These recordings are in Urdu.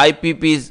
IPPs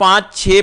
5-6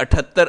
78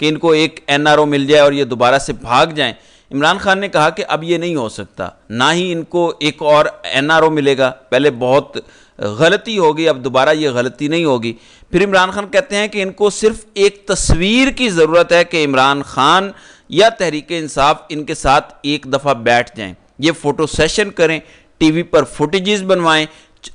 کہ ان کو ایک NRO مل جائے اور یہ دوبارہ سے بھاگ جائیں. عمران خان نے کہا کہ اب یہ نہیں ہو سکتا، نہ ہی ان کو ایک اور NRO ملے گا. پہلے بہت غلطی ہوگی، اب دوبارہ یہ غلطی نہیں ہوگی. پھر عمران خان کہتے ہیں کہ ان کو صرف ایک تصویر کی ضرورت ہے کہ عمران خان یا تحریک انصاف ان کے ساتھ ایک دفعہ بیٹھ جائیں، یہ فوٹو سیشن کریں، ٹی وی پر فوٹیجز بنوائیں،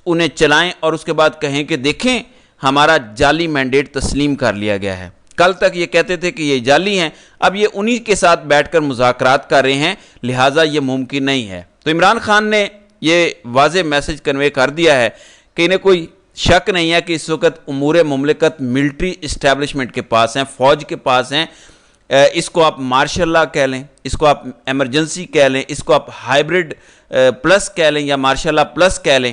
انہیں چلائیں اور اس کے بعد کہیں کہ دیکھیں ہمارا جعلی مینڈیٹ تسلیم کر لیا گیا ہے. کل تک یہ کہتے تھے کہ یہ جعلی ہیں، اب یہ انہی کے ساتھ بیٹھ کر مذاکرات کر رہے ہیں، لہٰذا یہ ممکن نہیں ہے. تو عمران خان نے یہ واضح میسج کنوے کر دیا ہے کہ انہیں کوئی شک نہیں ہے کہ اس وقت امور مملکت ملٹری اسٹیبلشمنٹ کے پاس ہیں، فوج کے پاس ہیں. اس کو آپ مارشل لا کہہ لیں، اس کو آپ ایمرجنسی کہہ لیں، اس کو آپ ہائیبرڈ پلس کہہ لیں یا مارشل لا پلس کہہ لیں.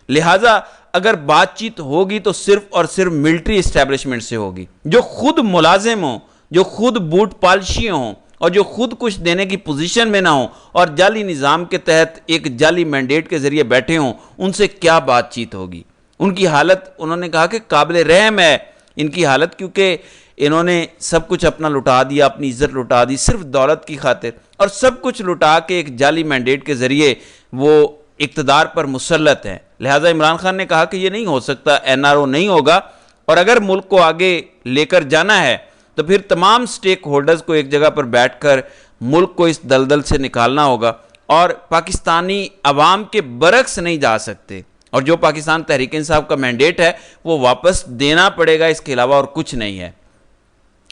لہٰذا اگر بات چیت ہوگی تو صرف اور صرف ملٹری اسٹیبلشمنٹ سے ہوگی، جو خود ملازم ہوں، جو خود بوٹ پالشی ہوں اور جو خود کچھ دینے کی پوزیشن میں نہ ہوں اور جعلی نظام کے تحت ایک جعلی مینڈیٹ کے ذریعے بیٹھے ہوں، ان سے کیا بات چیت ہوگی. ان کی حالت انہوں نے کہا کہ قابل رحم ہے ان کی حالت، کیونکہ انہوں نے سب کچھ اپنا لٹا دیا، اپنی عزت لٹا دی صرف دولت کی خاطر، اور سب کچھ لٹا کے ایک جعلی مینڈیٹ کے ذریعے وہ اقتدار پر مسلط ہیں. لہٰذا عمران خان نے کہا کہ یہ نہیں ہو سکتا، NRO نہیں ہوگا، اور اگر ملک کو آگے لے کر جانا ہے تو پھر تمام سٹیک ہولڈرز کو ایک جگہ پر بیٹھ کر ملک کو اس دلدل سے نکالنا ہوگا، اور پاکستانی عوام کے برعکس نہیں جا سکتے، اور جو پاکستان تحریک انصاف کا مینڈیٹ ہے وہ واپس دینا پڑے گا، اس کے علاوہ اور کچھ نہیں ہے.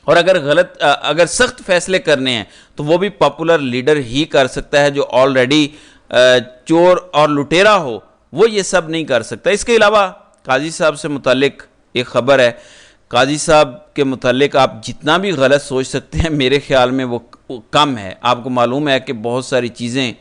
اور اگر سخت فیصلے کرنے ہیں تو وہ بھی پاپولر لیڈر ہی کر سکتا ہے جو آلریڈی چور اور لٹیرا ہو، وہ یہ سب نہیں کر سکتا. اس کے علاوہ قاضی صاحب سے متعلق ایک خبر ہے. قاضی صاحب کے متعلق آپ جتنا بھی غلط سوچ سکتے ہیں، میرے خیال میں وہ کم ہے. آپ کو معلوم ہے کہ بہت ساری چیزیں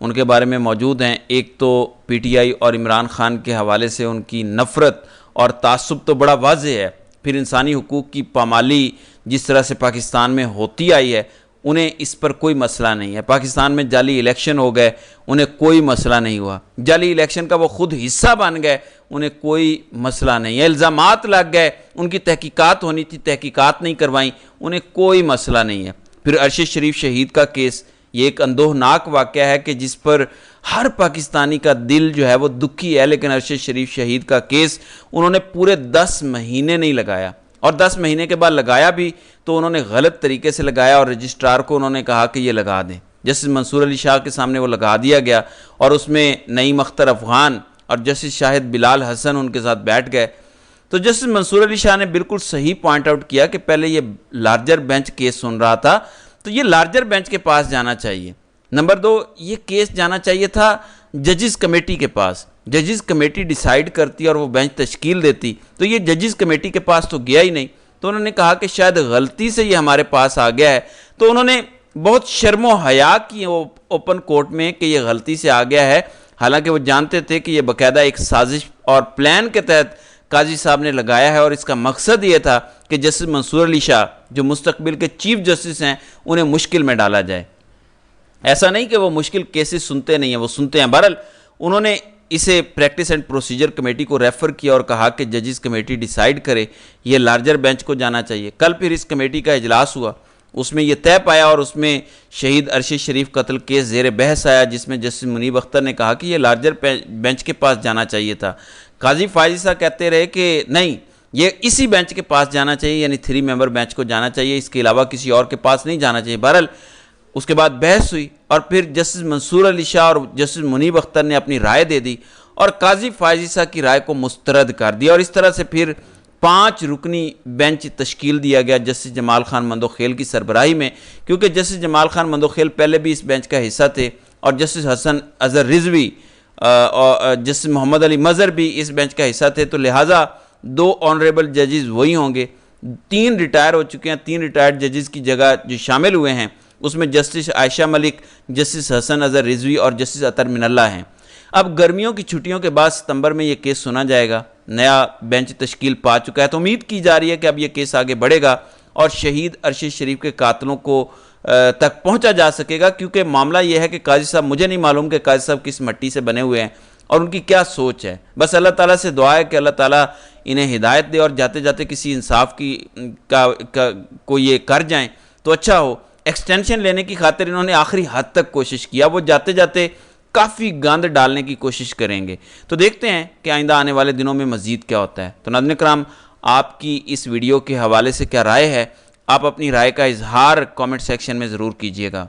ان کے بارے میں موجود ہیں. ایک تو PTI اور عمران خان کے حوالے سے ان کی نفرت اور تعصب تو بڑا واضح ہے. پھر انسانی حقوق کی پامالی جس طرح سے پاکستان میں ہوتی آئی ہے، انہیں اس پر کوئی مسئلہ نہیں ہے. پاکستان میں جعلی الیکشن ہو گئے، انہیں کوئی مسئلہ نہیں ہوا. جعلی الیکشن کا وہ خود حصہ بن گئے، انہیں کوئی مسئلہ نہیں ہے. الزامات لگ گئے، ان کی تحقیقات ہونی تھی، تحقیقات نہیں کروائیں، انہیں کوئی مسئلہ نہیں ہے. پھر ارشد شریف شہید کا کیس، یہ ایک اندوہناک واقعہ ہے کہ جس پر ہر پاکستانی کا دل جو ہے وہ دکھی ہے. لیکن ارشد شریف شہید کا کیس انہوں نے پورے 10 مہینے نہیں لگایا، اور 10 مہینے کے بعد لگایا بھی تو انہوں نے غلط طریقے سے لگایا، اور رجسٹرار کو انہوں نے کہا کہ یہ لگا دیں. جسٹس منصور علی شاہ کے سامنے وہ لگا دیا گیا، اور اس میں نعیم اختر افغان اور جسٹس شاہد بلال حسن ان کے ساتھ بیٹھ گئے. تو جسٹس منصور علی شاہ نے بالکل صحیح پوائنٹ آؤٹ کیا کہ پہلے یہ لارجر بینچ کیس سن رہا تھا، تو یہ لارجر بینچ کے پاس جانا چاہیے. نمبر 2، یہ کیس جانا چاہیے تھا ججز کمیٹی کے پاس. ججز کمیٹی ڈیسائیڈ کرتی اور وہ بینچ تشکیل دیتی، تو یہ ججز کمیٹی کے پاس تو گیا ہی نہیں. تو انہوں نے کہا کہ شاید غلطی سے یہ ہمارے پاس آ گیا ہے. تو انہوں نے بہت شرم و حیا کی اوپن کورٹ میں کہ یہ غلطی سے آ گیا ہے، حالانکہ وہ جانتے تھے کہ یہ باقاعدہ ایک سازش اور پلان کے تحت قاضی صاحب نے لگایا ہے، اور اس کا مقصد یہ تھا کہ جسٹس منصور علی شاہ جو مستقبل کے چیف جسٹس ہیں انہیں مشکل میں ڈالا جائے. ایسا نہیں کہ وہ مشکل کیسز سنتے نہیں ہیں، وہ سنتے ہیں. بہرحال انہوں نے اسے پریکٹس اینڈ پروسیجر کمیٹی کو ریفر کیا اور کہا کہ ججز کمیٹی ڈیسائیڈ کرے، یہ لارجر بینچ کو جانا چاہیے. کل پھر اس کمیٹی کا اجلاس ہوا، اس میں یہ طے پایا، اور اس میں شہید ارشد شریف قتل کیس زیر بحث آیا، جس میں جسٹس منیب اختر نے کہا کہ یہ لارجر بینچ کے پاس جانا چاہیے تھا. قاضی فائز عیسیٰ کہتے رہے کہ نہیں، یہ اسی بینچ کے پاس جانا چاہیے، یعنی 3 ممبر بینچ کو جانا چاہیے، اس کے علاوہ کسی اور کے پاس نہیں جانا چاہیے. بہرحال اس کے بعد بحث ہوئی، اور پھر جسٹس منصور علی شاہ اور جسٹس منیب اختر نے اپنی رائے دے دی، اور قاضی فائز عیسیٰ کی رائے کو مسترد کر دیا. اور اس طرح سے پھر 5 رکنی بینچ تشکیل دیا گیا جسٹس جمال خان مندوخیل کی سربراہی میں، کیونکہ جسٹس جمال خان مندوخیل پہلے بھی اس بینچ کا حصہ تھے، اور جسٹس حسن اظہر رضوی اور جسٹس محمد علی مظہر بھی اس بینچ کا حصہ تھے. تو لہٰذا 2 آنریبل ججز وہی ہوں گے. 3 ریٹائر ہو چکے ہیں. 3 ریٹائرڈ ججز کی جگہ جو شامل ہوئے ہیں اس میں جسٹس عائشہ ملک، جسٹس حسن اظہر رضوی اور جسٹس اطہر من اللہ ہیں. اب گرمیوں کی چھٹیوں کے بعد ستمبر میں یہ کیس سنا جائے گا. نیا بینچ تشکیل پا چکا ہے، تو امید کی جا رہی ہے کہ اب یہ کیس آگے بڑھے گا اور شہید ارشد شریف کے قاتلوں کو تک پہنچا جا سکے گا. کیونکہ معاملہ یہ ہے کہ قاضی صاحب، مجھے نہیں معلوم کہ قاضی صاحب کس مٹی سے بنے ہوئے ہیں، اور ان کی کیا سوچ ہے۔ بس اللہ تعالیٰ سے دعا ہے کہ اللہ تعالیٰ انہیں ہدایت دے اور جاتے جاتے کسی انصاف کو یہ کر جائیں تو اچھا ہو۔ ایکسٹینشن لینے کی خاطر انہوں نے آخری حد تک کوشش کیا، وہ جاتے جاتے کافی گند ڈالنے کی کوشش کریں گے، تو دیکھتے ہیں کہ آئندہ آنے والے دنوں میں مزید کیا ہوتا ہے۔ تو ناظرین کرام، آپ کی اس ویڈیو کے حوالے سے کیا رائے ہے؟ آپ اپنی رائے کا اظہار کامنٹ سیکشن میں ضرور کیجیے گا۔